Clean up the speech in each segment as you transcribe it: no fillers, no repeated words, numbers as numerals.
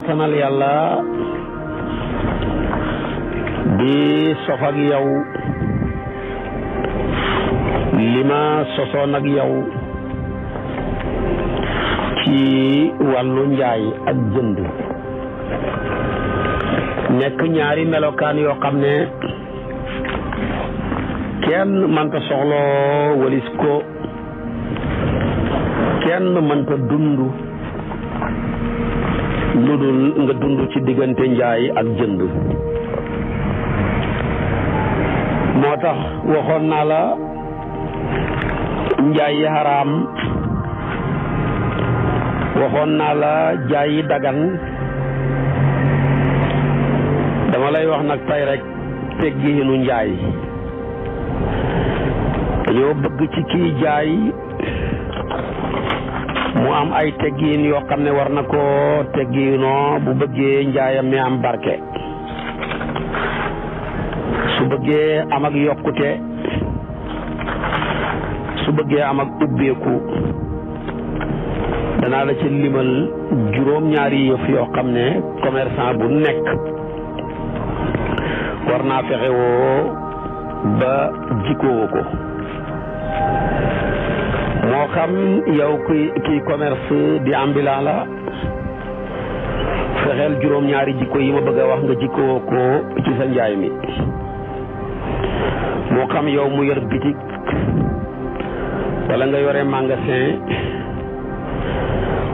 kàttanal yàlla di sof ak yow li ma sosoon ak yow ci wàllu njaay ak jënd nekk ñaari melokaan yoo xam ne kenn mënta soxloo walis ko kenn mënta dund lu dul nga dund ci diggante njaay ak jënd moo tax waxoon naa la njaay yi xaraam waxoon naa la jaay yi dagan dama lay wax nag tey rek teggiinu njaay dañoo bëgg ci kii jaay mu am ay teggiin yoo xam ne war na ko teggiinoo bu bëggee njaayam mi am barke su bëggee am ak yokkute su bëggee am ak ubbeeku danaa la ci limal juróom-ñaari yëf yoo xam ne commerçant bu nekk war naa fexe woo ba jikkoo ko moo xam yow kii commerce di ambulant la fexeel juróom-ñaari jikko yi ma bëgg a wax nga jikkoo ko ci sa njaay mi moo xam yow mu yor bitik wala nga yore magasin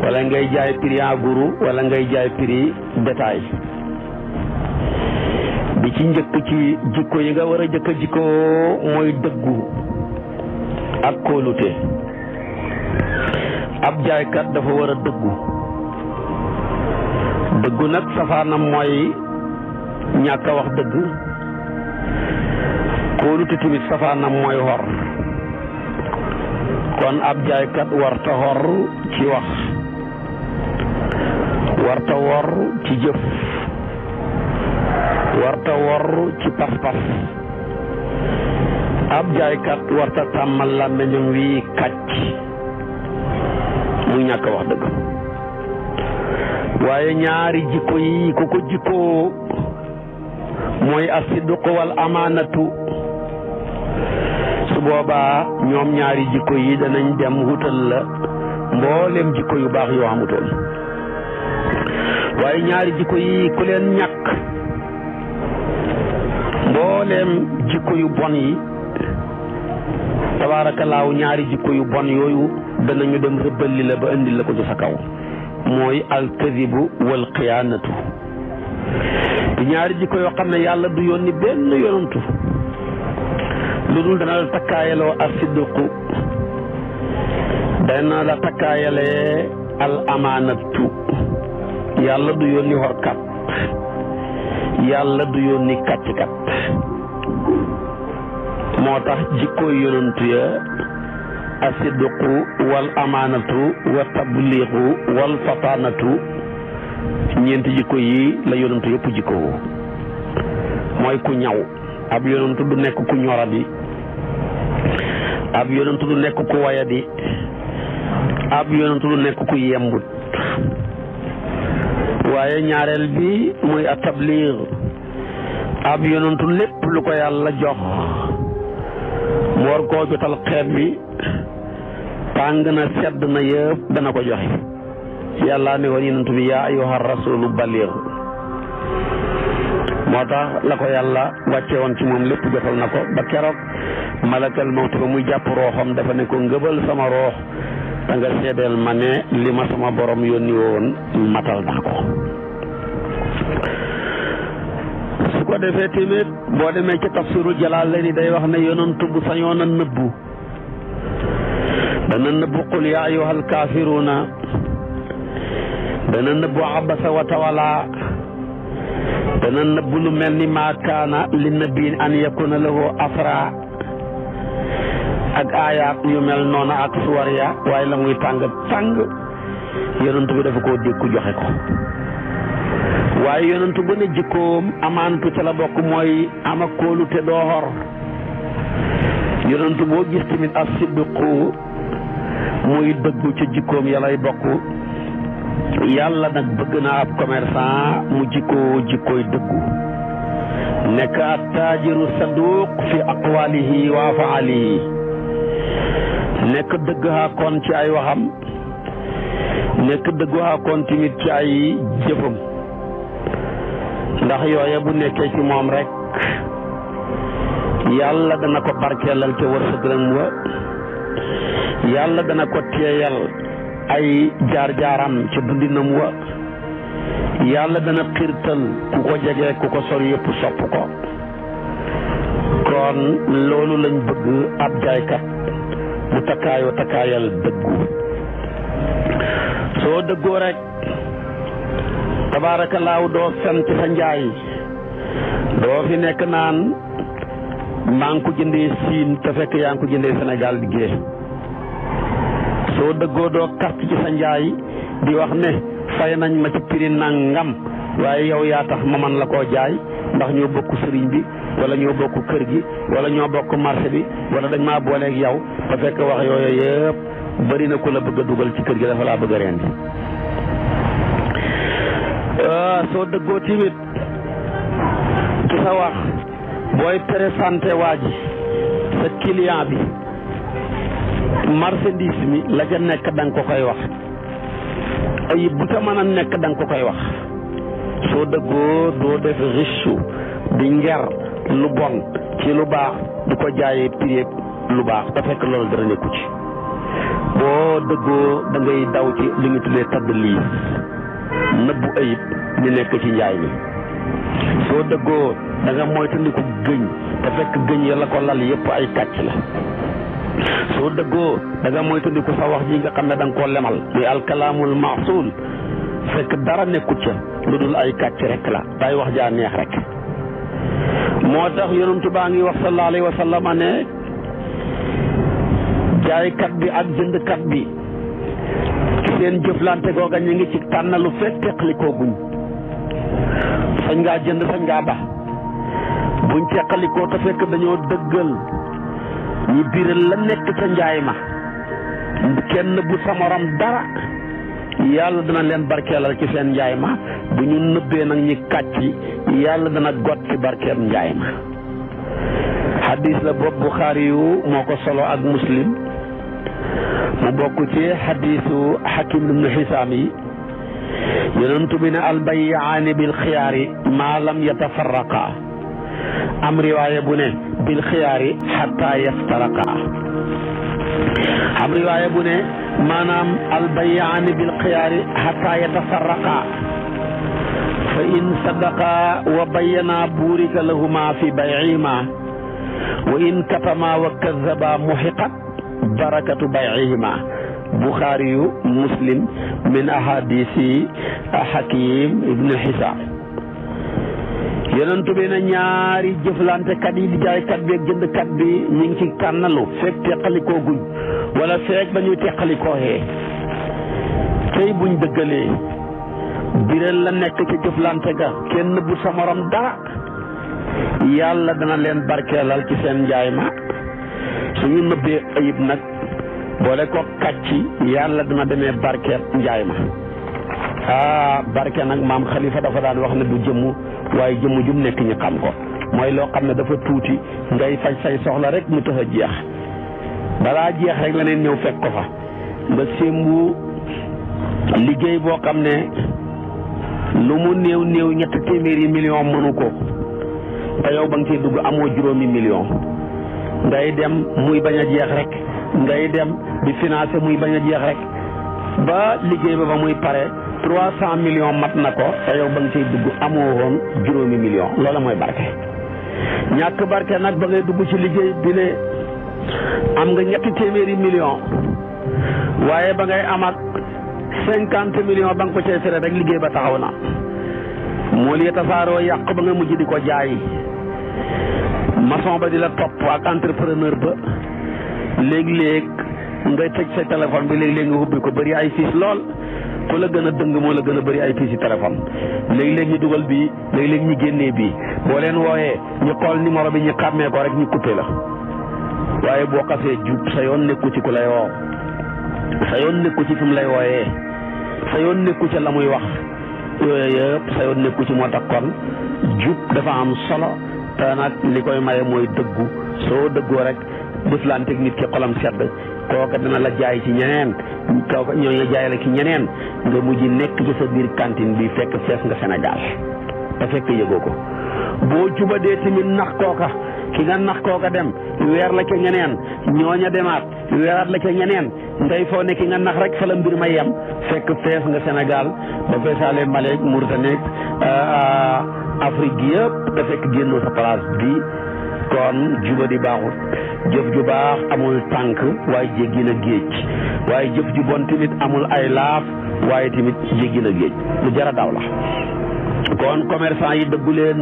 wala ngay jaay prix en gros wala ngay jaay prix détail bi ci njëkk ci jikko yi nga war a jëkk a jikkoo mooy dëggu ak kóolute ab jaaykat dafa war a dëggu nag safaanam mooy ñàkk a wax dëgg kóolute tamit safaanam mooy xor kon ab jaaykat warta xor ci wax warta wor ci jëf warta wor ci pas-pas ab jaaykat warta tàmmal làmmiñam wi kàcc muy ñàkk a wax dëgg waaye ñaari jikko yi ku ko jikkoo mooy as-sidqu wal amaanatu su boobaa ñoom ñaari jikko yi danañ dem wutal la mboolem jikko yu baax yoo xamutoon waaye ñaari jikko yi ku leen ñàkk mboolem jikko yu bon yi tabaarakallaahu ñaari jikko yu bon yooyu danañu dem rëbbali la ba indil la ko ci sa kaw mooy alkadibu wal xiyaanatu ñaari jikko yoo xam ne yàlla du yónni benn yonantu lu dul dana la takkaayaloo as-sidqu dana la takkaayalee al amaanatu yàlla du yónni xorkat yàlla du yónni kàcckat moo tax jikkooy yonantu ya as-sidqu wal amaanatu wa tabliixu wal fataanatu ñeenti jikko yi la yonantu yëpp jikkoo mooy ku ñaw ab yonantu du nekk ku ñoradi ab yonantu du nekk ku wayadi ab yonantu du nekk ku yembut waaye ñaareel bi muy a tabliix ab yonantu lépp lu ko yàlla jox mu war koo jotal xeet bi tàng na sedd na yëpp dana ko joxe yàlla ne woon yonantu bi yaa ayyuha rasulu balligh moo tax la ko yàlla wàcce woon ci moom lépp jotal na ko ba keroog malakal mawti ba muy jàpp rooxam dafa ne ko ngëbal sama roox da nga seedeel ma ne li ma sama borom yónni woon matal naa ko su ko defee tamit boo demee ci tafsirul Jalaalayni day wax ne yonantu bu sañoon a nëbbu dana nëbbu qul yaa ayyuhal kaafiruuna dana nëbbu abasa wa tawala dana nëbbu lu mel ni maa kaana li nabiin an yakuna lahu asra ak aayaat yu mel noonu ak suwar ya waaye la muy tàng yonantu bi dafa koo dékku joxe ko waaye yonantu bu ne jikkoom amaantu ca la bokk mooy am ak kóolute doo xor yonantu boo gis tamit as-sidqu muy dëggu ca jikkoom ya lay bokk yàlla nag bëgg na ab commerçant mu jikkooy dëggu nekk at taajiru saduq fi aqwalihi wa afaalihi nekk dëgg xaakoon ci ay waxam nekk dëggu xaakoon tamit ci ay jëfam ndax yooye bu nekkee ci moom rek yàlla dana ko barkeelal ca wërsëgam wa yàlla dana ko teeyal ay jaar-jaaram ca dundinam wa yàlla dana xiirtal ku ko jege ku ko sori yëpp sopp ko kon loolu lañ bëgg ab jaaykat mu takkaayal dëggu soo dëggoo rek tabaarakallaahu doo fen ci sa njaay doo fi nekk naan maa ngi ko jëndee Siin te fekk yaa ngi ko jëndee Sénégal di gée soo dëggoo doo carte ci sa njaay di wax ne fay nañ ma ci prix nangam waaye yow yaa tax ma man la koo jaay ndax ñoo bokk sëriñ bi wala ñoo bokk kër gi wala ñoo bokk marché bi wala dañ maa booleeg yow te fekk wax yooyu yëpp bari na ku la bëgg a dugal ci kër gi dafa laa bëgg a rendi soo dëggoo timit ci sa wax booy présenté waa ji sa client bi marchandise mi la ca nekk da nga ko koy wax ayib bu ca mën a nekk da nga ko koy wax soo dëggoo doo def riche di nger lu bon ci lu baax du ko jaayee prix lu baax te fekk loolu dara nekku ci boo dëggoo da ngay daw ci li ñu tuddee tadd lii nëbbu ayib ñu nekk ci njaay mi soo dëggoo da nga moytandiku gëñ te fekk gëñ ya la ko lal yëpp ay kàcc la soo dëggoo da nga moytandiku sa wax ji nga xam ne da nga koo lemal muy alkalaamul maasuul fekk dara nekkut ca lu dul ay kàcc rek la day wax jaa neex rek moo tax yonent baa ngi wax sallallahu alayhi wa sallam ne jaaykat bi ak jëndkat bi seen jëflante googa ñu ngi ci tànnalu fekk teqalikoo guñ sañ ngaa jënd sañ ngaa ba buñ teqalikoo te fekk dañoo dëggal ñi biral la nekk ca njaay ma kenn bu sa morom dara yàlla dana leen barkeelal ci seen njaay ma bu ñu nëbbee nag ñi kàcc yàlla dana got ci barkeel njaay ma hadis la bopp Buxaari yu moo ko solo ak Muslim mu bokk ci hadisu Hakim ibn Hisaam yi yonentu bi ne albayyaani bil xiyaari maa lam yatafarraqa am riwaaya bu ne bil xiyaari xatta yaftaraqa am riwaaya bu ne maanaam albayyaani bil xiyaari xatta yatafarraqa fa in sadaqa wa bayyana burika lahuma fi bay'ihima wa in katama wa kazaba muhiqat barakatu bay'ihima Buxaari yu Muslim min ahadisi Hakim ibn Hisaam yonent bi ne ñaari jëflantekat yi di jaaykat bi ak jëndkat bi ñu ngi ci tànnalu fekk teqalikoo guñ wala fekk ba ñuy teqalikoo xee tey buñ dëggalee biral la nekk ci jëflante ga kenn bu sa morom dara yàlla dana leen barkeelal ci seen njaay ma suñu nëbbee ayib nag boole ko kàcci yàlla dana demee barkeet njaay ma barke nag maam Xalifa dafa daan wax ne du jëmm waaye jëmm jum nekk ñu xam ko mooy loo xam ne dafa tuuti ngay faj say soxla rek mu tax a jeex balaa jeex rek leneen ñëw fekk ko fa nga sémbu liggéey boo xam ne lu mu néew néew ñetti téeméeri million mënu ko te yow ba nga ciy dugg amoo juróomi million ngay dem muy bañ a jeex rek ngay dem di financer muy bañ a jeex rek ba liggéey ba muy pare 300 millions mat na ko te yow ba nga ciy dugg amoo woon juróomi million loola mooy barke. ñàkk barke nag ba ngay dugg ci liggéey bi ne am nga ñetti téeméeri million waaye ba ngay am ak 50 millions ba nga ko cay fere rek liggéey ba taxaw na moo li tasaaroo yàq ba nga mujj di ko jaay maçon ba di la topp ak entrepreneur ba léeg-léeg ngay tëj sa téléphone bi léeg-léeg nga ubbi ko bëri ay fiis lool ku la gën a dëng moo la gën a bëri ay fiis ci téléphone léeg-léeg ñu dugal bii léeg-léeg ñu génnee bii boo leen wooyee ñu xool numéro bi ñu xàmmee ko rek ñu coupé la waaye boo xasee jub sa yoon nekku ci ku lay woo sa yoon nekku ci fi mu lay wooyee sa yoon nekku ca la muy wax yooyu yëpp sa yoon nekku ci. moo tax kon jub dafa am solo te nag li koy maye mooy dëggu. soo dëggoo rek jëflanteeg nit ki xolam sedd kooka dina la jaay ci ñeneen kooka ñooñu jaay la ci ñeneen nga mujj nekk ci sa biir cantine bi fekk fees nga Sénégal te fekk yëgoo ko. boo jubadee tamit nax kooka ki nga nax kooka dem weer la ca ñeneen ñooña demaat weeraat la ca ñeneen ngay foo ne ki nga nax rek fa la mbir ma yem fekk fees nga Sénégal ba feesaale Mali Mauritanie Afrique gi yëpp te fekk génnoo sa place bi. kon jubadi baaxut. jëf ju baax amul tànk waaye jéggi na géej waaye jëf ju bon tamit amul ay laaf waaye tamit jéggi na géej lu jara daw la. kon commerçant yi dëggu leen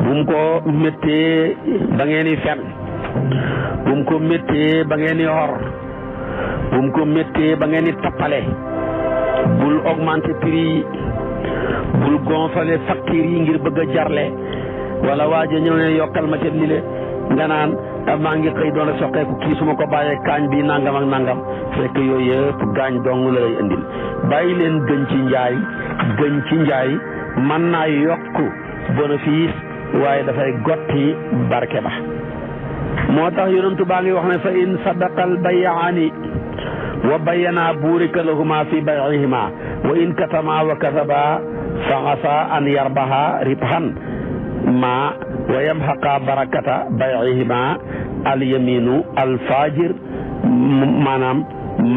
bum ko méttee ba ngeen di fen bum ko méttee ba ngeen di xor bum ko méttee ba ngeen di tappale bul augmenter prix yi bul gonfler facture yi ngir bëgg a jarle wala waaja ñëw ne yokkal ma ca lile nga naan maa ngi xëy doon a soqeeku kii su ma ko bàyyee kaañ bi nangam ak nangam fekk yooyu yëpp gaañ dong la lay indil. bàyyi leen gën ci njaay mën naa yokk bénéfice waaye dafay gotti barke ba. moo tax yonentu baa ngi wax ne fa in sadaqal bayaani wa bayana burika lahuma fi bayihima wa in katama wa kasaba fa asa an yarbaha ribhan ma wa yamhaqa barakata bayihima al yaminu al fajir maanaam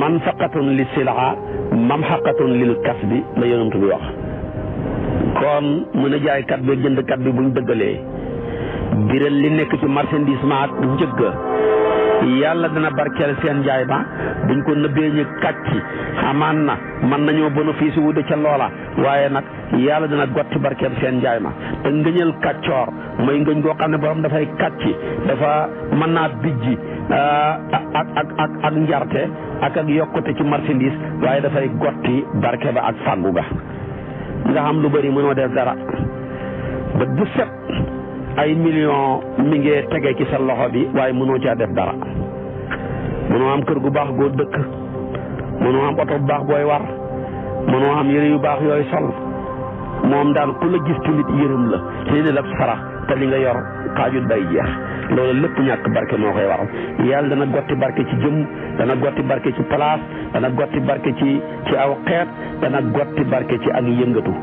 manfaqatun li silaa mamhaqatun lil kasbi la yonentu bi wax. kon mu ne jaaykat bi jëndkat bi buñ dëggalee biral li nekk ci marchandise ma ak njëgg yàlla dana barkeel seen njaay ma buñ ko nëbbee ñu kàcc amaan na mën nañoo bénéfice wu de ca loola waaye nag yàlla dana gotti barkeel seen njaay ma te ngëñal kàccoor mooy ngëñ goo xam ne borom dafay kàcc dafa mën naa bijji ak njarte ak yokkute ci marchandise waaye dafay gotti barke ba ak fàggu ga nga xam lu bëri mënoo def dara ba bu set ay million mi ngi tege ci sa loxo bi waaye mënoo caa def dara mënoo am kër gu baax goo dëkk mënoo am oto bu baax booy war mënoo am yëre yu baax yooyu sol moom daal ku la gis tamit yërëm la te la sarax te li nga yor xaajut bay jeex loolu lépp ñàkk barke moo koy waral yàlla dana gotti barke ci jëmm dana gotti barke ci place dana gotti barke ci aw xeet dana gotti barke ci ak yëngatu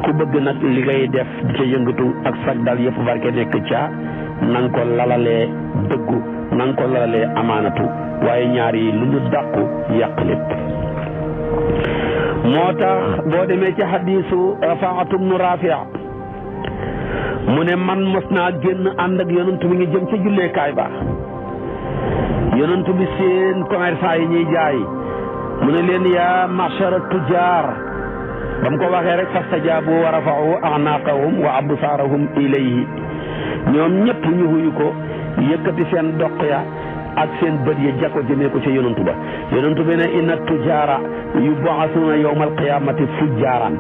ku bëgg nag li ngay def di ca yëngatu ak sag dal yëpp barke nekk ca na nga ko lalalee dëggu na nga ko lalalee amaanatu waaye ñaar yi lu ñu dàqu yàq lépp. moo tax boo demee ci hadiisu Rafaatu bnu Raafi' mu ne man mos naa génn ànd ak yonent bi ngi jëm ca julleekaay ba yonent bi seen commerçant yi ñuy jaay mu ne leen yaa ma'shara tujaar ba mu ko waxee rek fastajaabu wa rafa'u a'naaqahum wa absaarahum ilayhi ñoom ñëpp ñu huyu ko yëkkati seen doq ya ak seen bët ya jako jëmee ko ca yonantu ba yonantu bi ne inna tujaara yub'asuuna yawma alqiyamati fujjaaran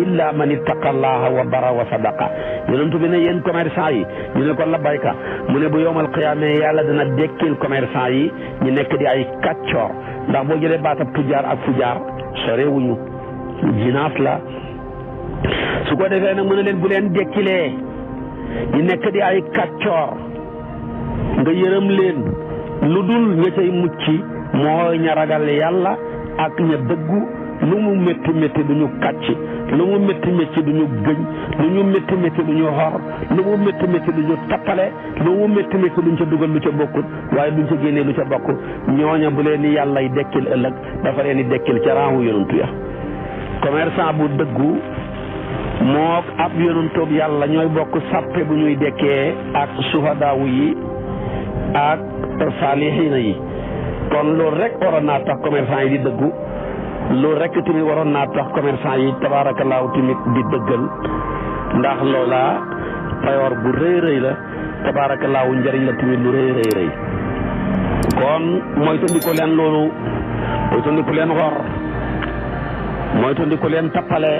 illa man ittaqa allaha wa bara wa sadaqa yonantu bi ne yéen commerçant yi ñu ne ko labbayka mu ne bu yawmal qiyaama yàlla dana dekkil commerçant yi ñu nekk di ay kàccoor ndax boo jëlee baatab tujaar ak fujaar sorewuñu jinaas la su ko defee nag mu ne leen bu leen dekkilee ñu nekk di ay kàccoor nga yërëm leen lu dul ña cay mucc mooy ña ragal yàlla ak ña dëggu lu mu métti métti du ñu kàcc lu mu métti métti du ñu gëñ lu ñu métti métti du ñu xor lu mu métti métti du ñu tappale lu mu métti métti duñ ca dugal lu ca bokkut waaye duñ ca génnee lu ca bokk ñooña bu leen ni yàllay dekkil ëllëg dafa leen di dekkil ca raawu yonantu ya commerçant bu dëggu mook ab yonantoob yàlla ñooy bokk sàppe bu ñuy dekkee ak suhadaawu yi ak saalihiina yi kon loolu rek waroon naa tax commerçant yi di dëggu loolu rek tamit waroon naa tax commerçant yi tabaarakallaahu tamit di dëggal ndax loola payoor bu rëy rëy la tabaarakallaahu njëriñ la tamit lu rëy rëy kon moytandiku leen loolu moytandiku leen xor moytandiku leen tappale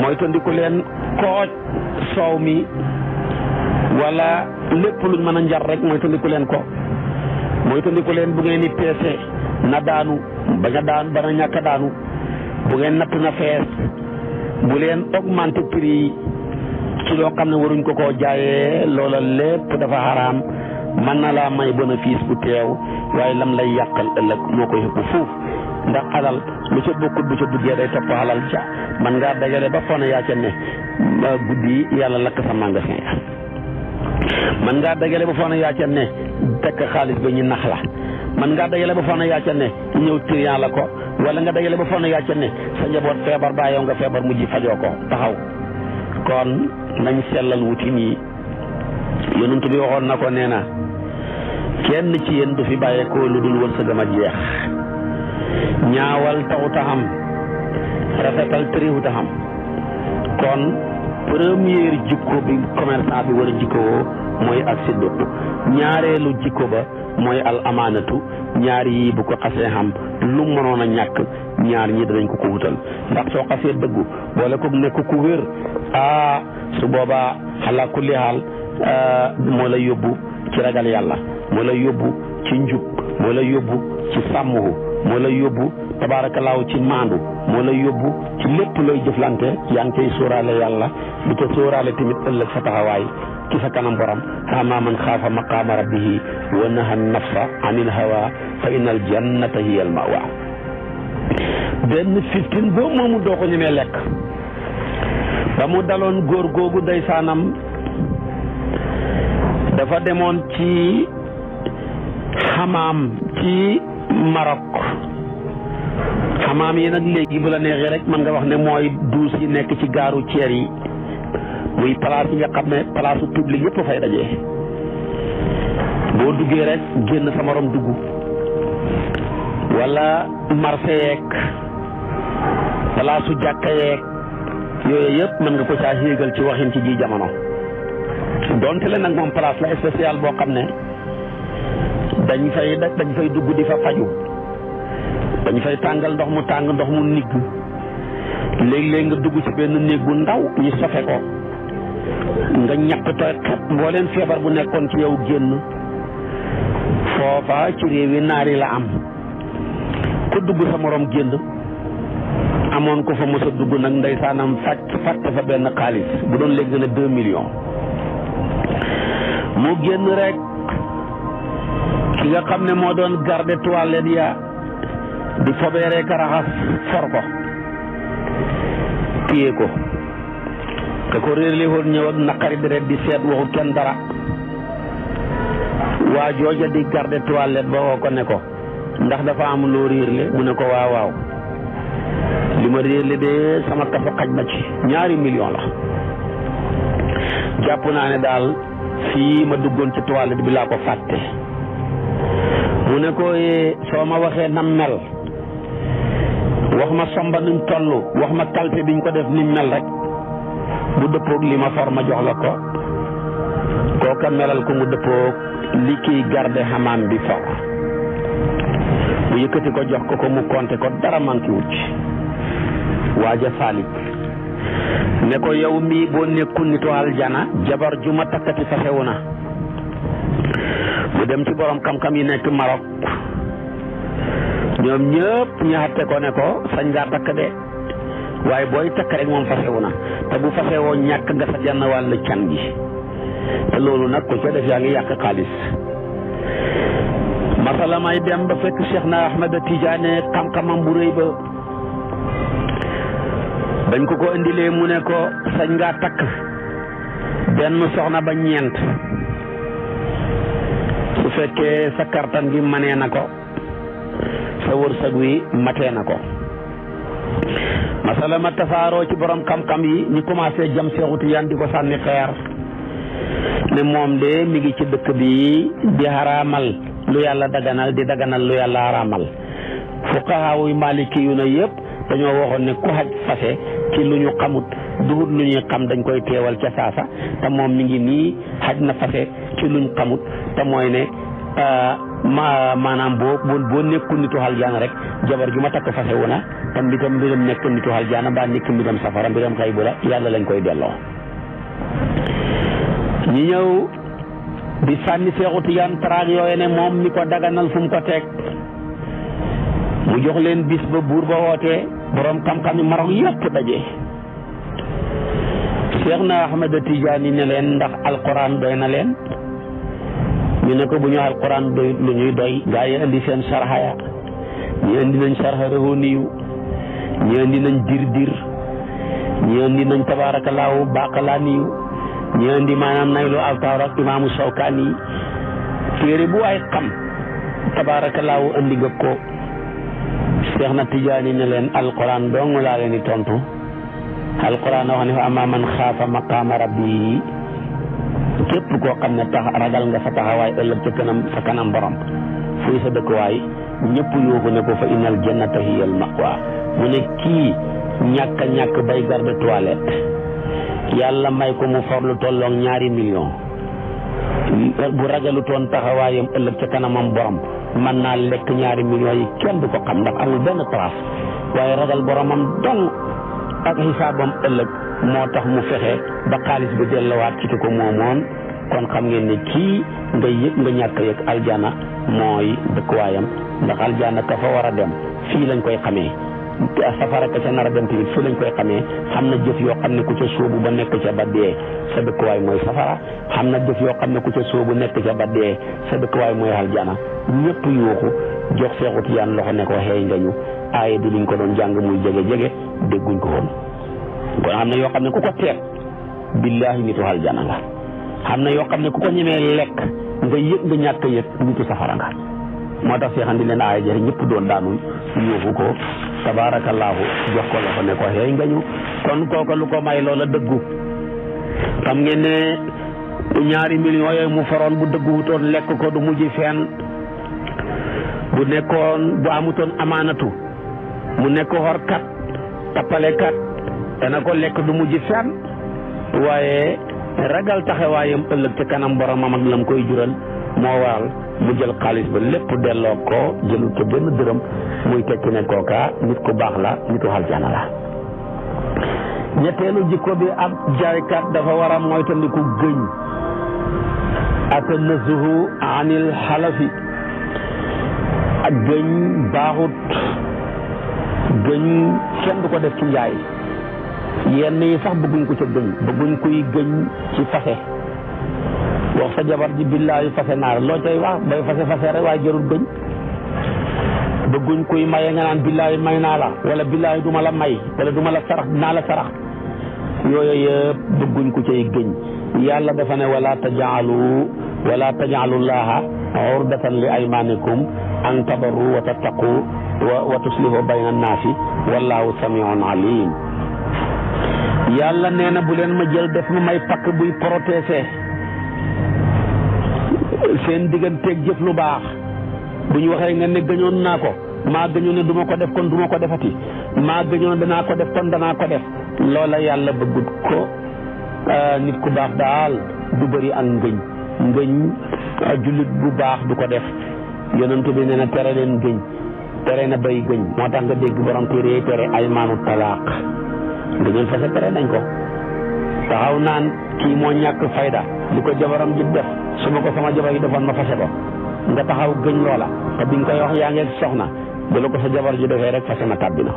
moytandiku leen kooj soow mi wala lépp luñ mën a njar rek moytandiku leen ko moytandiku leen bu ngeen di peese na daanu bañ a daanu bana ñàkk a daanu bu ngeen natt na fees bu leen augmenté prix yi ci loo xam ne waruñ ko koo jaayee loola lépp dafa xaraam mën na laa may bénéfice bu teew waaye lam lay yàqal ëllëg moo koy ëpp fuuf ndax alal lu ca bokkut bu ca duggee day topp alal ca man ngaa dajale ba fone yaa ca ne guddi yàlla lakk sa magasin ya man ngaa dajale ba fone yaa ca ne tekk xaalis ba ñu nax la man ngaa dajale ba fone yaa ca ne ñëw trian la ko wala nga dajale ba fone yaa ca ne sa njaboot feebar baa yow nga feebar mujj fajoo ko taxaw kon nañ sellal wutin yi yonent bi waxoon na ko nee na kenn ci yéen du fi bàyyeekoo lu dul wërsëgam a jeex ñaawal taxut a xam rafetal tëriwut a xam kon première jikko bi commerçant bi war a jikkoo mooy ak siddiq ñaareelu jikko ba mooy al amaanatu ñaar yi bu ko xasee xam lu mënoon a ñàkk ñaar ñi danañ ko wutal ndax soo xasee dëggu boole ko nekk ku wér su boobaa xalaa kulli xaal moo lay yóbbu ci ragal yàlla moo lay yóbbu ci njub moo lay yóbbu ci sàmmuhu moo lay yóbbu tabaarakallaahu ci maandu moo lay yóbbu ci lépp looy jëflante yaa ngi koy sóoraale yàlla di ko sóoraale tamit ëllëg sa taxawaay ci sa kanam borom ama man xaafa maqaama rabbihi wa naha nafsa anil hawa fa innal jannata hiya al mawa benn fiftin boo moomu doo ko ñemee lekk ba mu daloon góor googu ndeysaanam dafa demoon ci xamaam ci Maroc xamaam yi nag léegi bu la neexee rek mën nga wax ne mooy duus yi nekk ci gaaru ceer yi muy place yi nga xam ne place public yëpp fay dajee boo duggee rek génn sa morom dugg wala marché yeeg place su jàkka yeeg yooyu yëpp mën nga ko caa yéegal ci waxin ci ji jamono donte le nag moom place la spéciale boo xam ne dañ fay dugg di fa faju dañ fay tàngal ndox mu tàng ndox mu nigg léeg-léeg nga dugg ci benn néeg bu ndaw ñu sofe ko nga ñàkk tooy xet mbooleen feebar bu nekkoon ci yow génn foofa ci réewi naari la am ku dugg sa morom génn amoon ko fa mos a dugg nag ndeysaanam fàtte fa benn xaalis bu doon léegi na 2 millions mu génn rek ki nga xam ne moo doon garder toilette ya di fobeeree ka raxas for ko téye ko te ko réerli woon ñëw ak naqari deret di seet waxu kenn dara waa jooja di garder toilette ba woo ko ne ko ndax dafa am loo réerle mu ne ko waaw li ma réerle de sama kafa xaj na ci 2 millions la jàpp naa ne daal fii ma duggoon ci toilette bi laa ko fàtte mu ne ko soo ma waxee nam mel wax ma somba nuñ toll wax ma qualité biñ ko def niñ mel rek bu dëppoog li ma for ma jox la ko kooka melal ko mu dëppoog li kiy garde xamaam bi for mu yëkkati ko jox ko mu compté ko dara manqué wut ci waaja saalit ne ko yow mii boo nekkul nitu aljana jabar ju ma takkati fasewu na mu dem ci borom xam-xam yi nekk Maroc ñoom ñëpp ñu xatte ko ne ko sañ ngaa takk de waaye booy takk rek moom fasewu na te bu fasewoo ñàkk nga sa genn wàll can gi te loolu nag ko ca def yaa ngi yàq xaalis masala may dem ba fekk Cheikh na Ahmed Tidiane xam-xamam bu rëy ba dañ ko indilee mu ne ko sañ ngaa takk benn soxna ba ñeent su fekkee sa kartan gi manee na ko sa wërsëg wi matee na ko masala ma tasaaroo ci borom xam-xam yi ñu commencé jam Seexu Tijaan di ko sànni xeer ne moom de mi ngi ci dëkk bi di xaraamal lu yàlla daganal di daganal lu yàlla xaraamal fuqahaa yu maliki yu na yëpp dañoo waxoon ne ku xaj fase ci lu ñu xamut duhut lu ñuy xam dañ koy teewal ca saasa te moom mi ngi nii xaj na fase ci luñ xamut te mooy ne maanaam boo nekkul nitu aljana rek jabar ju ma takk fase wu na te mbiram nekk nitu aljana mbaa nekk mbiram safara mbiram xay bu la yàlla lañ koy delloo. ñi ñëw di sànni Seexu Tijaan taraag yooyu ne moom mi ko daganal fu mu ko teg mu jox leen bis ba buur ba wootee borom xam-xam yi Maroc yëpp daje. Cheikh na Ahmed Tidiane ne leen ndax alquran doy na leen ñu ne ko bu ñu alquran doy lu ñuy doy. gaa yi indi seen sarxaya ñu indi nañ sarxa Rahoniyu ñu indi nañ dir ñu indi nañ tabaarakallaahu Baqalaaniyu ñu indi maanaam Naylu Awtaar ak imaamu Shawkaani téere bu waay xam tabaarakallaahu indi nga ko. Cheikh na Tidiane ne leen alquran dong laa leen di tontu. alquran wax ne fa amma man xaafa maqaama rabbi képp koo xam ne tax ragal nga sa taxawaay ëllëg ca kanam borom fuy sa dëkkuwaay ñëpp yóbbu ne ko fa innal jannata hiyal maqwa mu ne kii ñàkk bay garde toilette yàlla may ko mu forlu tolloog 2 millions bu ragalu toon taxawaayam ëllëg ca kanamam borom mën naa lekk 2 millions yi kenn du ko xam ndax amul benn trace waaye ragal boromam dong ak xisaabam ëllëg moo tax mu fexe ba xaalis bi delluwaat ci ko moomoon. kon xam ngeen ne kii nga yëg nga ñàkk yëg aljana mooy dëkkuwaayam ndax aljana ka fa war a dem fii lañ koy xamee safara ka ca nar a dem tamit fii lañ koy xamee. xam na jëf yoo xam ne ku ca sóobu ba nekk ca ba dee sa dëkkuwaay mooy safara xam na jëf yoo xam ne ku ca sóobu nekk ca ba dee sa dëkkuwaay mooy aljana. ñëpp yuuxu jox Seexu Tijaan loxo ne ko xeey nga ñu aaye bi liñ ko doon jàng muy jege dégguñ ko woon. kon xam na yoo xam ne ku ko teet billaahi nitu aljana nga. xam na yoo xam ne ku ko ñemee lekk nga yëg nga ñàkk yëg nitu safara nga. moo tax Seex andi leen aaya jëri ñëpp doon daanu yuuxu ko tabaarakallaahu jox ko loxo ne ko xeey nga ñu. kon kooka lu ko may loola dëggu. xam ngeen ne 2 millions yooyu mu faroon bu dëggu wutoon lekk ko du mujj fenn. bu nekkoon bu amutoon amaanatu mu nekk xorkat tappalekat dana ko lekk du mujj fenn waaye ragal taxawaayam ëllëg ca kanam boromam ak lam koy jural moo waral mu jël xaalis ba lépp delloo ko jëlul ca benn dërëm muy tekki ne kooka nit ku baax la nitu aljana la. ñetteelu jikko bi ab jaaykat dafa war a moytandiku gëñ ak nazuhu anil xalafi. ak gëñ baaxut gëñ kenn du ko def ci njaay yenn yi sax bëgguñ ko ca gëñ bëgguñ kuy gëñ ci fase wax sa jabar ji billaahi fase naa loo cay wax bay fase rek waaye jarul gëñ. bëgguñ kuy maye nga naan billaahi may naa la wala billaahi duma la may wala duma la sarax dinaa la sarax yooyu yëpp bëgguñ ko cay gëñ. yàlla dafa ne wala tajaalu llaaha urdatan li aymanikum an tabarru wa tattaqu wa tuslihu bayna annaasi wallahu samiun alim. yàlla nee na bu leen ma jël def ma may pakk buy protéger seen digganteeg jëf lu baax. bu ñu waxee nga ne gëñoon naa ko maa gëñoon ne du ma ko def kon du ma ko defati maa gëñoon danaa ko def kon danaa ko def loola yàlla bëggut ko. nit ku baax daal du bëri ak ngëñ jullit bu baax du ko def. yonent bi nee na tere leen gëñ tere na bay gëñ moo tax nga dégg borom téere yi tere ay maanu talaaq gëñoon fase tere nañ ko. taxaw naan kii moo ñàkk fayda li ko jabaram ji def su ma ko sama jabar yi defoon ma fase ko nga taxaw gëñ loola te bi nga koy wax yaa ngi soxna bu la ko sa jabar ji defee rek fase na tàbbi na.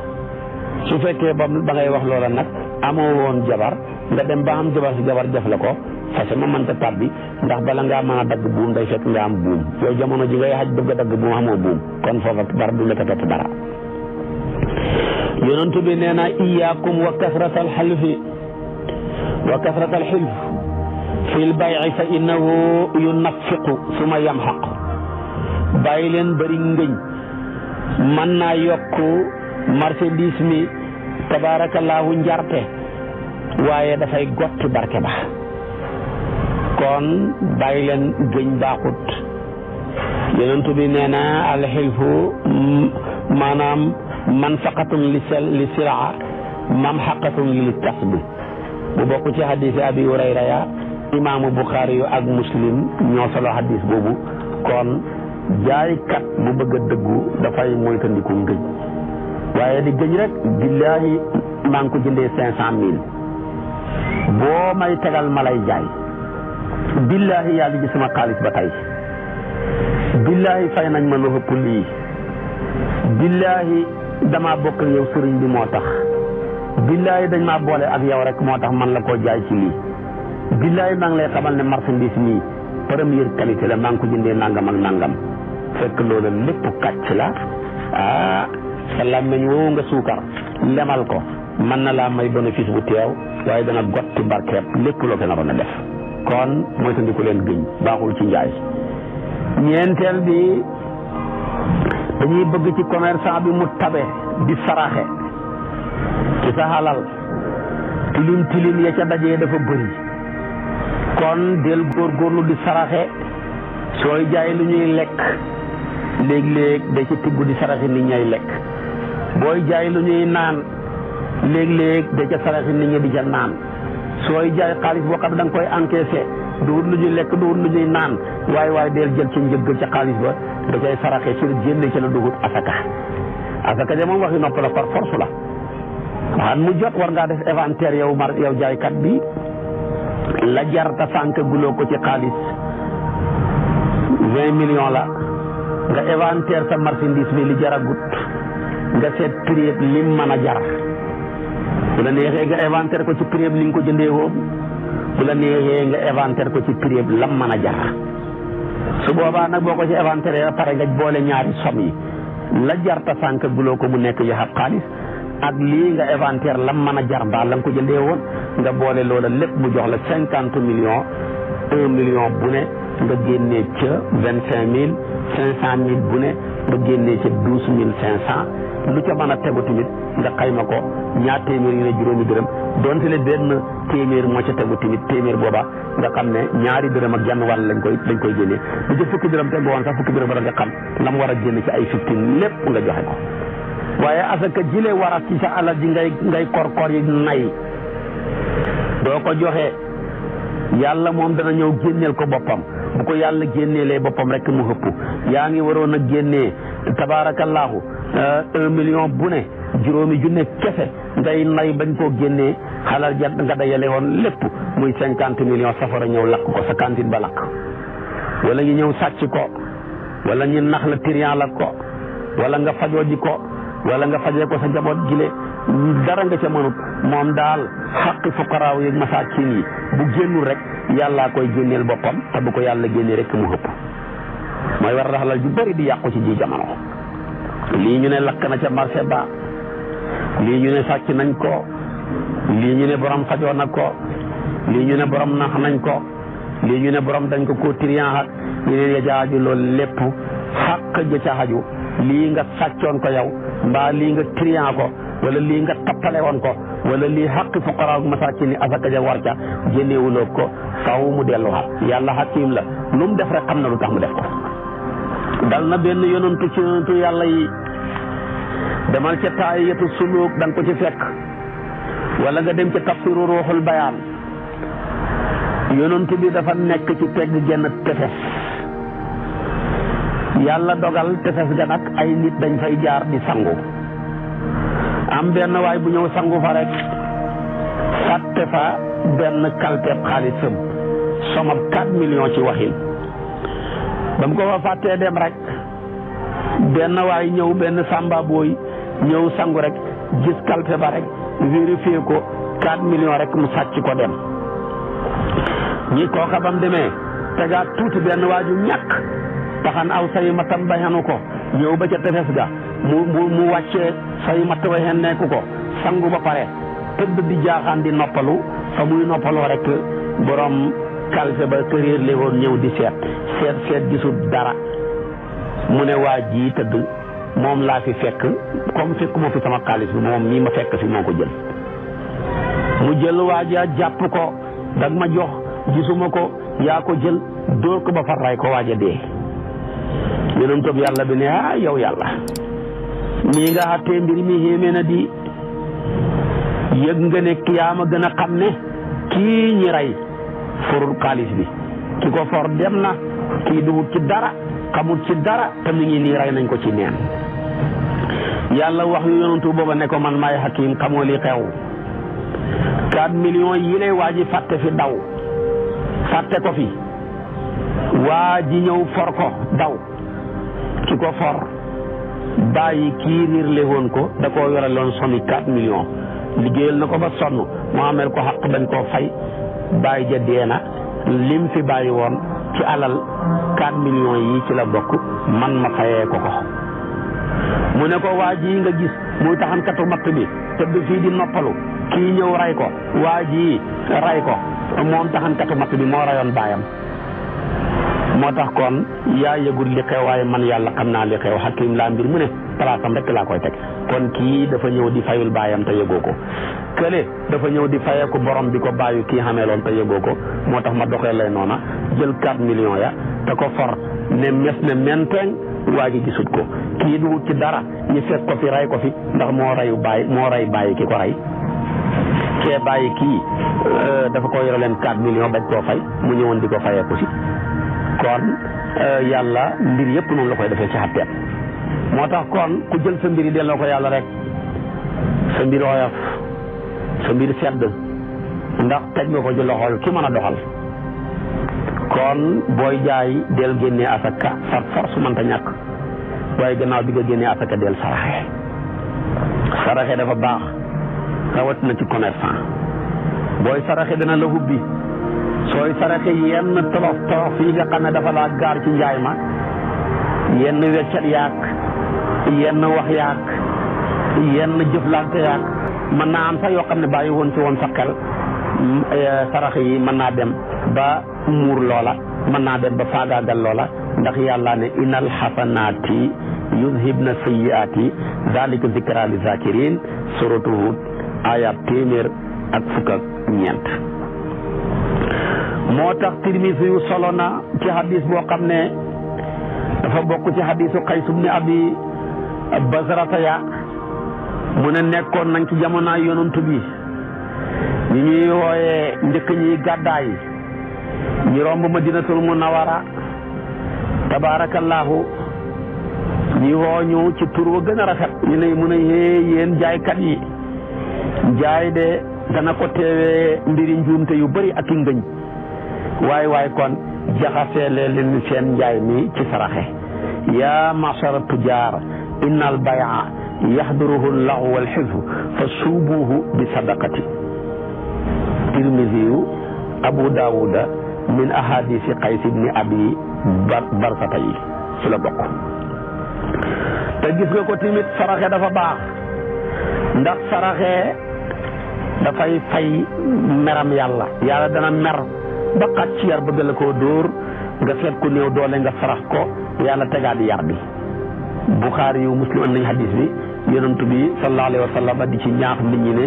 su fekkee ba ngay wax loola nag amoo woon jabar nga dem ba am jabar si jabar def la ko fase ma mënta tàbbi ndax bala ngaa mën a dagg buum day fekk nga am buum yow jamono ji ngay xaj bëgg a dagg buum amoo buum kon foofa dara du la ko topp dara. yonent bi nee na iyaakum wa kasratal xilfi fil bay'i fa innahu yunaffiqu suma yamxaq. bàyyi leen bëri ngëñ mën naa yokk marchandise mi tabaarakallaahu njarte waaye dafay gotti barke ba. kon bàyyi leen gëñ baaxut. yonent bi nee na alxilfu maanaam manfaqatun li silaa mamxaqatun li kasbi. bu bokk ci hadisi abi hurayra ya imaamu buxaari yu ak muslim ñoo solo hadis boobu. kon jaaykat bu bëgg a dëggu dafay moytandiku ngëñ waaye di gëñ rek billaahi maa ngi ko jëndee 500,000 boo may tegal ma lay jaay billaahi yaa ngi gis sama xaalis ba tey billaahi fay nañ ma lu ëpp lii billaahi damaa bokk ak yow sëriñ bi moo tax, billaahi dañ maa boole ak yow rek moo tax man la koo jaay ci lii, billaahi maa ngi lay xamal ne marchandise mii première qualité la, maa ngi ko jëndee nangam ak nangam. fekk loolu lépp kàcc la. sa làmmeñ woowu nga suukar lemal ko mën na laa may bénéfice bu teew, waaye dana gotti barkeeb lépp loo ko naroon a def. kon mooy tandiku leen gëñ baaxul ci njaay. ñeenteel bi dañuy bëgg ci commerçant bi mu tabe di saraxe ci sa halal, tilim ya ca dajee dafa bëri. kon del góorgóorlu di saraxe. sooy jaay lu ñuy lekk léeg-léeg da ci tibb di saraxe nit ñay lekk. booy jaay lu ñuy naan léeg-léeg da ca saraxe nit ñi di ca naan. sooy jaay xaalis boo xam ne da nga koy encaissé duwut lu ñuy lekk duwut lu ñuy naan, waaye del jël ci njëgg ca xaalis ba da cay saraxe ci génne ci la dugut asaka. asaka ja moom waxi nopp la par force la. waxaan mu jot war ngaa def inventaire yow jaaykat bi la jar ta sànq guloo ko ci xaalis 20 millions la, nga inventaire sa marchandise bi li jaragut, nga seet prix lim mën a jar. bu la neexee nga inventaire ko ci prix li nga ko jëndee woon, bu la neexee nga inventaire ko ci prix lam mën a jar. su boobaa nag boo ko ci inventaire ba pare nga boole ñaari somme yi, la jar ta sànq guloo ko mu nekk yaxab xaalis ak lii nga inventaire lam mën a jar mbaa la nga ko jëndee woon, nga boole loola lépp mu jox la 50 millions. 1 million bu ne nga génnee ca 25 000, 500 000 bu ne nga génnee ca 12 500. lu ca mën a tegu tamit nga xayma ko ñaar téeméer yu ne juróomi dërëm, donte le benn téeméer moo ca tegu tamit téeméer booba nga xam ne ñaari dërëm ak genn wàll lañ koy génnee. bu ca fukki dërëm tegu woon sax fukki dërëm ba nga xam la mu war a génn ci ay 15 lépp nga joxe ko. waaye asaka jile waras ci sa alal ji ngay korkor yi nay doo ko joxe, yàlla moom dana ñëw génneel ko boppam. bu ko yàlla génneelee boppam rek mu xëpp. yaa ngi waroon a génnee tabaarakallaahu 1 million bu ne juróomi junne kese ngay nay bañ koo génnee xalal ja nga dajale woon lépp muy 50 millions safara ñëw lakk ko sa cantine ba lakk. wala ñu ñëw sàcc ko, wala ñu nax la trian la ko, wala nga fajoo ji ko, wala nga fajee ko sa njaboot gile dara nga ca mënut. moom daal xaqi fuqaraaw yeeg masaakin yi bu génnul rek yàllaa koy génneel boppam, te bu ko yàlla génnee rek mu xëpp. mooy war a raxalal ju bëri di yàqu ci ji jamono. lii ñu ne lakk na ca marché ba, lii ñu ne sàcc nañ ko, lii ñu ne borom fajoo na ko, lii ñu ne borom nax nañ ko, lii ñu ne borom dañ ko trian ak yeneen ya ca aju loolu lépp xaq ja ca aju. lii nga sàccoon ko yow mbaa lii nga trian ko wala lii nga tappale woon ko wala lii xaqi fuqaraaw masaakin ni asaka ja war ca génneewuloo ko, faw mu delluwaat. yàlla hakim la, lu mu def rek xam na lu tax mu def ko. dal na benn yonantu ci yonantu yàlla yi, demal ca taayatu suluk da nga ko ci fekk, wala nga dem ca tafsiru ruuxul bayaan. yonantu bi dafa nekk ci pegg genn tefes, yàlla dogal tefes ga nag ay nit dañ fay jaar di sangu. am benn waay bu ñëw sangu fa rek fàtte fa benn kalpeeb xaalisam somab 4 millions ci waxin. ba mu ko fa fàttee dem rek benn waay ñëw, benn samba booy ñëw sangu rek gis kalpe ba rek vérifié ko 4 millions rek mu sàcc ko dem. ñi kooka bam demee tegaat tuuti benn waaju ñàkk taxan aw say matam ba xenu ko ñëw ba ca tefes ga mu wàccee say matt ba xen nekku ko sangu ba pare tëdd di jaaxaan di noppalu. fa muy noppaloo rek borom kalfe ba këréer li woon ñëw di seet gisul dara. mu ne waa ji tëdd moom laa fi fekk, comme fekkuma fi sama xaalis bi moom mii ma fekk fi moo ko jël. mu jël waaja jàpp ko, dag ma jox, gisuma ko, yaa ko jël, dóor ko ba far ray ko waaja dee. yonent bi yàlla bi ne yow yàlla nii nga xattee mbir mi xéemee na di, yëg nga ne kiyaama gën a xam ne kii ñi rey forul xaalis bi, ki ko for dem na, kii duwut ci dara, xamut ci dara, te mi ngi nii rey nañ ko ci neen. yàlla wax yu yonentu booba ne ko man maay hakim, xamoo li xew. 4 millions yi lay waa ji fàtte fi daw, fàtte ko fi, waa ji ñëw for ko daw, ki ko for bàyyi kii riirle woon ko da koo yore loon somi 4 millions liggéeyal na ko ba sonn mu amel ko xaq dañ koo fay bàyyi ja dee na lim fi bàyyi woon ci alal 4 millions yi ci la bokk man ma fayee ko mu ne ko waa ji nga gis muy taxankatu matt bi tëdd fii di noppalu kii ñëw ray ko waa ji ray ko moom taxankatu matt bi moo rayoon baayam moo tax kon yaa yëgul li xew waaye man yàlla xam naa li xew xakim laa mbir mu ne palaasam rek laa koy teg kon kii dafa ñëw di fayul baayam te yëgoo ko kële dafa ñëw di fayee ko borom bi ko bàyyi kii xameeloon te yëgoo ko moo tax ma doxee lay noona jël 4 millions ya te ko for ne mes ne menteeng waa ji gisut ko kii du ci dara ñu fekk ko fi ray ko fi ndax moo ray bàyyi ki ko ray kee bàyyi kii dafa ko yore leen 4 millions bañ koo fay mu ñëwoon di ko fayee ko si kon yàlla mbir yëpp noonu la koy defee ci xatteem moo tax kon ku jël sa mbir yi delloo ko yàlla rek sa mbir oyof sa mbir sedd ndax teg nga ko ci loxol ki mën a doxal kon booy jaay del génnee asaka par force mënta ñàkk waaye gannaaw bi nga génnee asaka del saraxe dafa baax rawat na ci commerçant booy saraxe dana la hubbi sooy saraxe yenn tolof yi nga xam ne dafa laa gaar ci njaay ma yenn weccat yaak yenn wax yaak yenn jëflante yaak mën naa am sax yoo xam ne bàyyi woon ci woon sa xel saraxe yi mën naa dem ba muur loola mën naa dem ba faagaagal loola ndax yàlla ne innal xasanaati yuzhibna sayyiaati zalika zikra li zakirin suratu Hud ayat 100 moo tax Tirmisi yu solo na ci hadis boo xam ne dafa bokk ci hadisu Qays ibn Abi Bazrata ya mu ne nekkoon nañ ci jamonaay yonantu bi ñi ñuy wooyee njëkk ñi gàddaay ñi romb Madinatul Munawwara tabaarakallaahu ñi wooñu ci tur wa gën a rafet ñu ne mu ne yéen jaaykat yi jaay de dana ko teewee mbiri njuumte yu bari ak i ngëñ waaye kon jaxasee leen seen njaay mi ci saraxe yaa ma'shara tujaar innal bay'a yaxduruhu lahu wal xilfu fa suubuhu bi sadaqati Tirmisiyu Abu Daawuda min ahadisi Qays ibni Abi Barsata yi ci la bokk te gis nga ko tamit saraxe dafa baax ndax saraxe dafay fay meram yàlla dana mer ba xat ci yar bëgg la koo dóor nga seet ku néew doole nga sarax ko yàlla tegaat yar bi Buxaari yu Muslim am nañ hadis bi yonent bi sallallahu alayhi wa sallam di ci ñaax nit ñi ne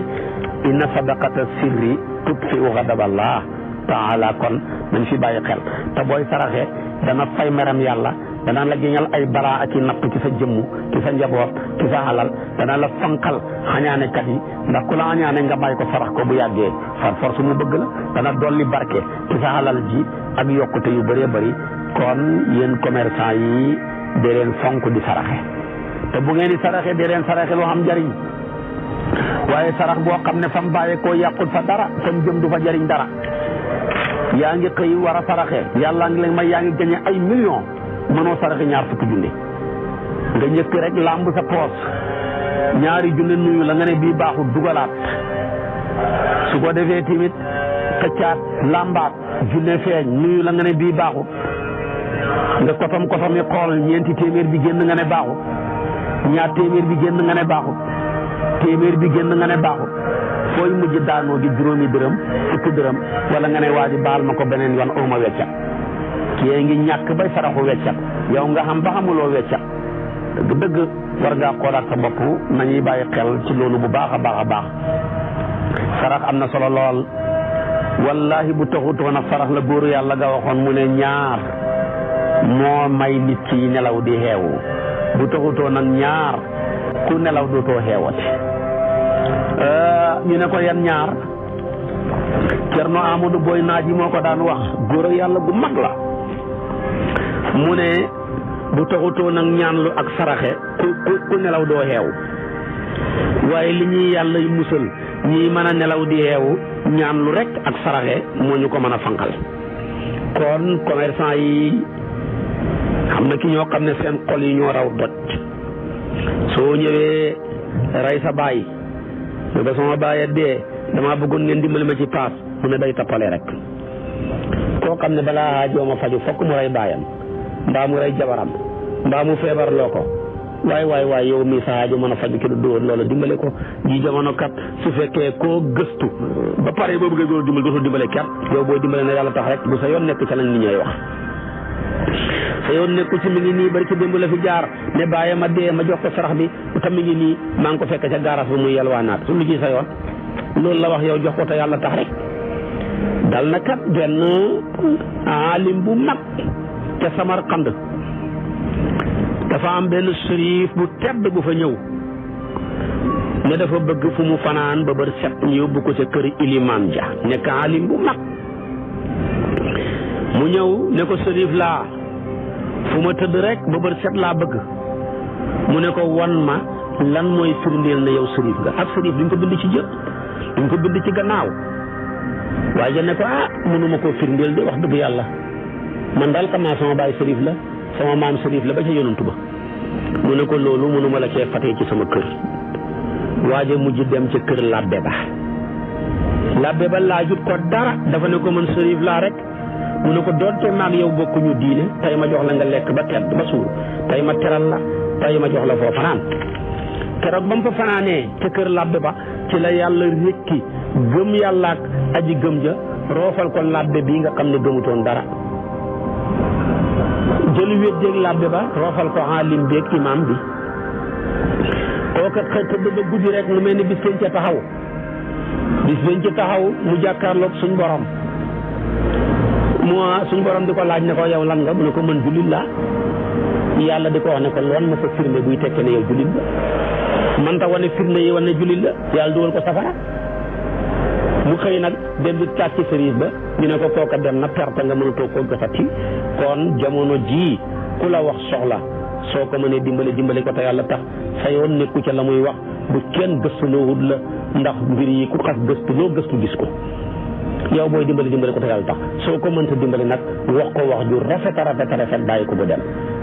inna sadaqata sirri tutfi'u ghadaballah taala kon nañ fi bàyyi xel te booy saraxe dana fay meram yàlla dana la géñal ay balaa ak i natt ci sa jëmmu ci sa njaboot ci sa alal dana la fanqal xañaane kat yi ndax ku la xañaane nga bàyyi ko sarax ko bu yàggee far force mu bëgg la dana dolli barke ci sa alal ji ak yokkute yu bëree bëri kon yéen commerçant yi dee leen fonk di saraxe te bu ngeen di saraxe dee leen saraxe loo xam njariñ waaye sarax boo xam ne fam bàyyee koo yàqul fa dara fam jëm du fa jariñ dara yaa ngi xëy war a saraxe yàlla ngi leen may yaa ngi gañe ay millions mënoo saraxe 20 junne nga njëkk rek làmb sa poos 2 junne nuyu la nga ne bii baaxul dugalaat su ko defee tamit xëccaat làmbaat junne feeñ nuyu la nga ne bii baaxul nga kotom yi xool 4 téeméer bi génn nga ne baaxul 2 téeméer bi génn nga ne baaxul téeméer bi génn nga ne baaxul fooy mujj daanoo di 5 dërëm 10 dërëm wala nga ne waa ji baal ma ko beneen yoon uma weccat kii ngi ñàkk bay saraxu weccat yow nga xam ba xamuloo weccat dëgg war ngaa xoolaat sa bopp nañuy bàyyi xel ci loolu bu baax a baax sarax am na solo lool wallahi bu taxutoon a sarax la góoru yàlla nga waxoon mu ne ñaar moo may nit ki nelaw di xeewu bu taxutoon nag ñaar ku nelaw dootoo xeewati ñu ne ko yan ñaar Cerno Amadou Boy Naaji moo ko daan wax góoru yàlla gu mag la mu ne bu taxutoo nag ñaanlu ak saraxe ku nelaw doo xeew waaye li ñuy yàlla musal ñii mën a nelaw di xeewu ñaanlu rek ak saraxe moo ñu ko mën a fanqal kon commerçant yi xam na ki ñoo xam ne seen xol yi ñoo raw doj soo ñëwee rey sa baay ne ba sama baay dee damaa bëggoon ngeen dimbali ma ci paas mu ne day tappale rek. koo xam ne balaa jooma faju fokk mu rey baayam mbaa mu rey jabaram mbaa mu feebar loo ko waay yow mii sa aajo mën a faju ki du dóor loola dimbale ko. ji jamono kat su fekkee koo gëstu ba pare boo bëggee doo dimbale dootul dimbale kat yow booy dimbale na yàlla tax rek bu sa yoon nekk ca lañ nit ñooy wax. sa yoon nekku ci mi ngi nii bari ci démb la fi jaar ne bàyyi ma dee ma jox ko sarax bi tam mi ngi nii maa ngi ko fekk ca gaaraas ba muy yalwaanaat su lu ci sa yoon loolu la wax yow jox ko te yàlla tax rek. dal na kat benn alim bu mag ca Samarqand dafa am benn sërif bu tedd bu fa ñëw ne dafa bëgg fu mu fanaan ba bër set ñu yóbbu ko ca kër ilimaan ja nekk alim bu mag mu ñëw ne ko sërif laa fu ma tëdd rek ba bër set laa bëgg mu ne ko wan ma lan mooy firndeel na yow sërif nga. ak sërif duñ ko bind ci jë duñ ko bind ci gannaaw waaye ja ne ko mënuma koo firndeel de wax dëgg yàlla man daal xam naa sama baay sërif la sama maam sërif la ba ca yonantu ba. mu ne ko loolu mënuma la cee fatee ci sama kër. waaja mujj dem ca kër labbe ba laajut ko dara dafa ne ko man sërif laa rek. mu ne ko doonte maag yow bokkuñu diine tey ma jox la nga lekk ba tedd ba suur tey ma teral la tey ma jox la foo fanaan. keroog ba mu fa fanaanee ca kër labbe ba ci la yàlla rékki gëm yàlla ak aji gëm ja roofal ko labbe bii nga xam ne gëmutoon dara. jël wét jéeg labbe ba roofal ko alim beeg imam bi. kooka xëy tëdd ba guddi rek lu mel ni bis bañ ca taxaw mu jàkkaarloog suñ borom. suñ borom di ko laaj ne ko yow lan nga mu ne ko mën jullit laa. yàlla di ko wax ne ko loon ma sa firnde buy tekke ne yow jullit la man ta wane firnde yi wane jullit la yàlla dugal ko safara. mu xëy nag dem di tàcc ci sëriñ ba ñu ne ko kooka dem na perte nga mënatoo koo jotati. kon jamono jii ku la wax soxla soo ko mënee dimbale ko te yàlla tax sa yoon nekku ca la muy wax bu kenn gëstu loo wut la ndax mbir yi ku xas gëstu loo gëstu gis ko. yow booy dimbale ko te yàlla tax soo ko mënta dimbale nag wax ko wax ju rafet bàyyi ko bu dem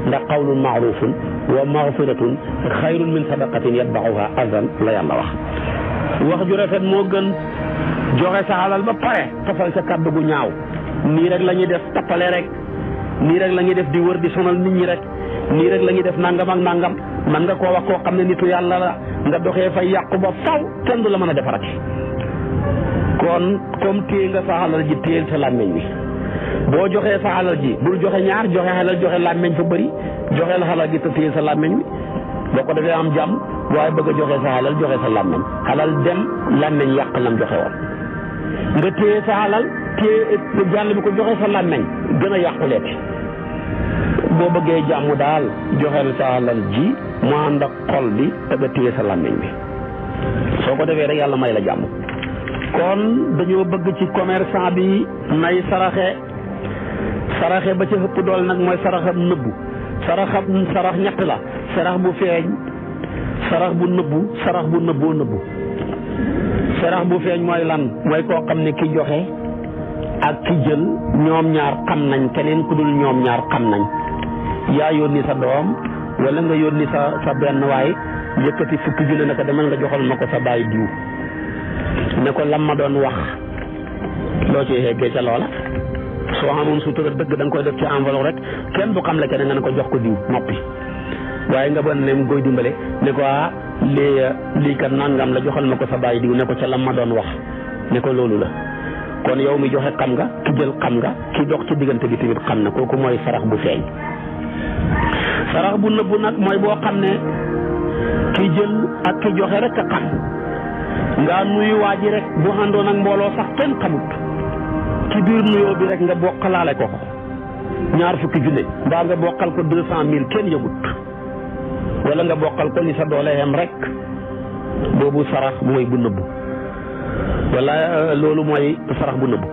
ndax qawlun ma'rufun wa maghfiratun xayrun min sadaqatin yatba'uha azan la yàlla wax ju rafet moo gën joxe sa alal ba pare tafal sa kàddu gu ñaaw. nii rek la ñuy def tappale rek nii rek la ñuy def di wër di sonal nit ñi rek nii rek la ñuy def nangam ak nangam man nga koo wax koo xam ne nitu yàlla la nga doxee fay yàqu ba faw kenn du la mën a defarati. kon comme téye nga sa alal ji téyel sa làmmeñ wi boo joxee sa alal ji bul joxe ñaar joxe alal joxe làmmeñ fa bëri joxe la alal ji te téyel sa làmmeñ wi boo ko defee am jàmm waaye bëgg a joxe sa alal joxe sa làmmeñ alal dem làmmeñ yàq lam joxe woon nga téye sa alal téye jàll bi ko joxe sa làmmeñ gën a yàquleeti. boo bëggee jàmm daal joxeel sa alal ji mu ànd ak xol bi te nga téye sa làmmeñ bi soo ko defee rek yàlla may la jàmm. kon dañoo bëgg ci commerçant bi nay saraxe ba ca ëpp dool nag mooy saraxam nëbbu sarax ñett la sarax bu feeñ sarax bu nëbbu sarax bu nëbboo nëbbu. sarax bu feeñ mooy lan mooy koo xam ne ki joxe ak ki jël ñoom ñaar xam nañ keneen ku dul ñoom ñaar xam nañ. yaa yónni sa doom wala nga yónni sa benn waay yëkkati fukki junne ne ko demal nga joxal ma ko sa baay diw ne ko lam ma doon wax loo ci yeggee ca loola. soo xamoon sutura dëgg da nga koy def ci enveloppe rek kenn du xam la keneen nga ne ko jox ko diw noppi waaye nga bon ne mu koy dimbale ne ko lii kat nangam la joxal ma ko sa baay diw ne ko ca lam ma doon wax ne ko loolu la. kon yow mi joxe xam nga ki jël xam nga ki dox ci diggante bi tamit xam na kooku mooy sarax bu feeñ. sarax bu nëbbu nag mooy boo xam ne ki jël ak ki joxe rek a xam nga nuyu waa ji rek bu àndoon ak mbooloo sax kenn xamut ci biir nuyoo bi rek nga bokkalaale ko ñaar fukki junne mbaa nga bokkal ko 200,000 kenn yëgut wala nga bokkal ko ni sa doole yem rek boobu sarax mooy bu nëbbu wala loolu mooy sarax bu nëbbu.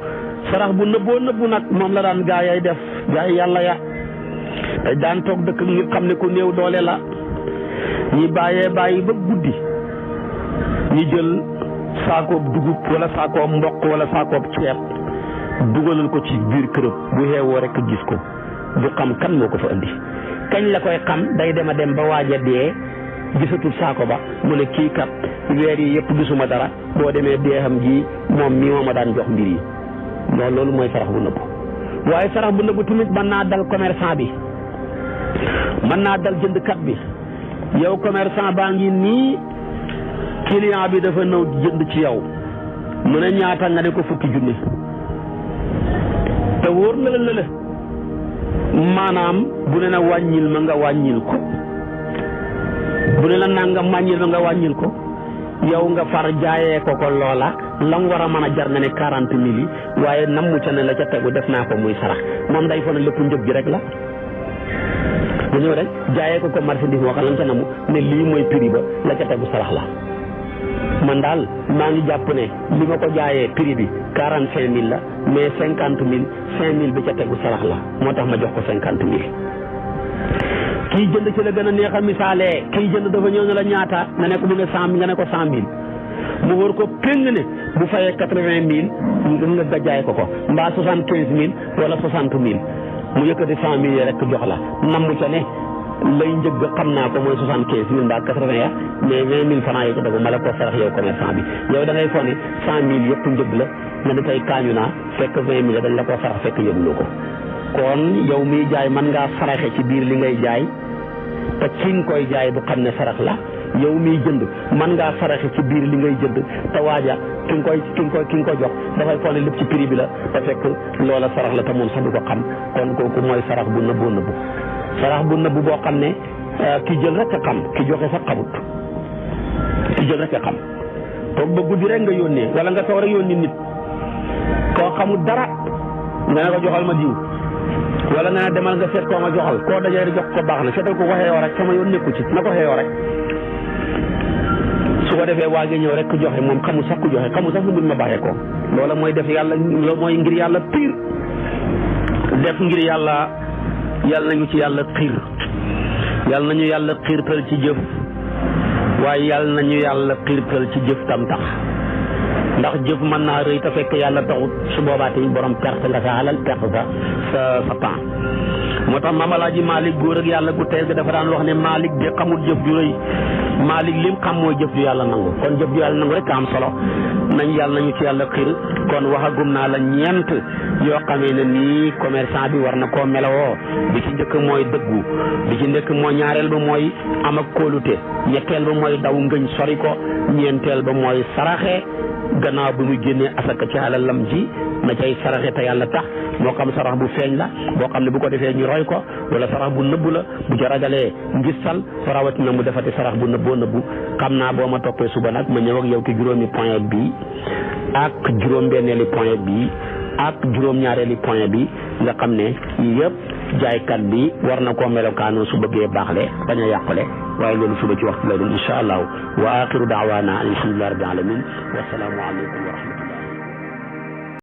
sarax bu nëbboo nëbbu nag moom la daan gaa yay def gaa yi yàlla ya dañ daan toog dëkk ñu xam ne ku néew doole la ñi bàyyi ba guddi ñi jël saakoob dugub wala saakoob mboq wala saakoob ceeb dugalal ko ci biir këram bu xeewoo rek gis ko du xam kan moo ko fa indi kañ la koy xam day dem ba waaj a dee gisatul saako ba mu ne kii kat weer yi yëpp gisuma dara boo demee deexam ji moom mii moo ma daan jox mbir yi loolu mooy sarax bu nëbbu. waaye sarax bu nëbbu tamit mën naa dal commerçant bi, mën naa dal jëndkat bi. yow commerçant baa ngi nii client bi dafa ñëw jënd ci yow mu ne ñaata nga ne ko fukki junni te wóor na la maanaam bu ne na wàññil ma nga wàññil ko, bu ne la nangam wàññil ma nga wàññil ko, yow nga far jaayee ko loola lam war a mën a jar nga ne 40 000 yi waaye nammu ca ne la ca tegu def naa ko muy sarax moom day foog ne lépp njëg gi rek la. bu ñëw rek jaayee ko marchandise moo xam lan ca namu ne lii mooy prix ba la ca tegu sarax la. man daal maa ngi jàpp ne li ma ko jaayee prix bi 45 000 la mais 50 000 5 000 bi ca tegu sarax la moo tax ma jox ko 50 000. kii jënd ci la gën a neex a misaalee kii jënd dafa ñëw ne la ñaata nga ne ko mu ne 100 nga ne ko 100 000 mu wër ko péng ne bu fayee 80 000 nga jaay ko mbaa 75 000 wala 60 000 mu yëkkati 100 000 yi rek jox la namm ca ne lay njëgg xam naa ko mooy 75 000 mbaa 80 ya mais 20 000 francs yi ko def ma la ko sarax yow commerçant bi yow da ngay foog ne 100 000 yëpp njëgg la nga ne tey kaañu naa fekk 20 000 dañ la ko sarax fekk yëguloo ko. kon yow miy jaay mën ngaa saraxe ci biir li ngay jaay te ki nga koy jaay du xam ne sarax la, yow miy jënd mën ngaa saraxe ci biir li ngay jënd te waaja ki nga ko jox dafay foog ne lépp ci prix bi la te fekk loola sarax la te moom sax du ko xam. kon kooku mooy sarax bu nëbboo nëbbu. sarax bu nëbbu boo xam ne ki jël rek a xam ki joxe sax xamut, ki jël rek a xam. toog ba guddi rek nga yónnee wala nga toog rek yónni nit koo xamut dara nga ne ko joxal ma diw wala nga ne demal nga seet koo ma joxal koo dajee jox ko baax na seetal ko xeeyoo rek sama yoon nekku ci na ko xeeyoo rek su ko defee waa ngi ñëw rek ku joxe moom xamul sax ku joxe xamul sax fu mbir ma baaxee ko. loola mooy def yàlla loolu mooy ngir yàlla pire def ngir yàlla nañu ci yàlla xiir yàlla nañu yàlla xiirtal ci jëf waaye yàlla nañu yàlla xiirtal ci jëf tam tax ndax jëf mën naa rëy te fekk yàlla taxut su boobaa tey borom perte nga sa alal perte sa temps. moo tax Maam Alaaji Malick góor ak yàlla gu teel ga dafa daan wax ne Malick de xamul jëf ju rëy Malick lim xam mooy jëf ju yàlla nangu kon jëf ju yàlla nangu rek am solo nañ yàlla nañu ci yàlla xiir. kon waxagum naa la ñeent yoo xamee ne nii commerçant bi war na koo melawoo bi ci njëkk mooy dëggu, bi ci njëkk mooy ñaareel ba mooy am ak kóolute, ñetteel ba mooy daw ngëñ sori ko, ñeenteel ba mooy saraxe gannaaw bi mu génnee asaka ci alalam ji na cay saraxe te yàlla tax moo xam sarax bu feeñ la boo xam ne bu ko defee ñu roy ko wala sarax bu nëbbu la bu ca ragalee ngistal rawatina mu defati sarax bu nëbboo nëbbu. xam naa boo ma toppee suba nag ma ñëw ak yow ci juróomi point bi ak juróom-benneeli point bi ak juróom-ñaareeli point bi nga xam ne yëpp jaaykat bi war na koo melokaanu su bëggee baaxle bañ a yàqule waaye loolu suba ci waxtu lay doon incha allah wa axiru daawaana alhamdulillahi rabbil alamin wa salaamu aleykum wa rahmatullah.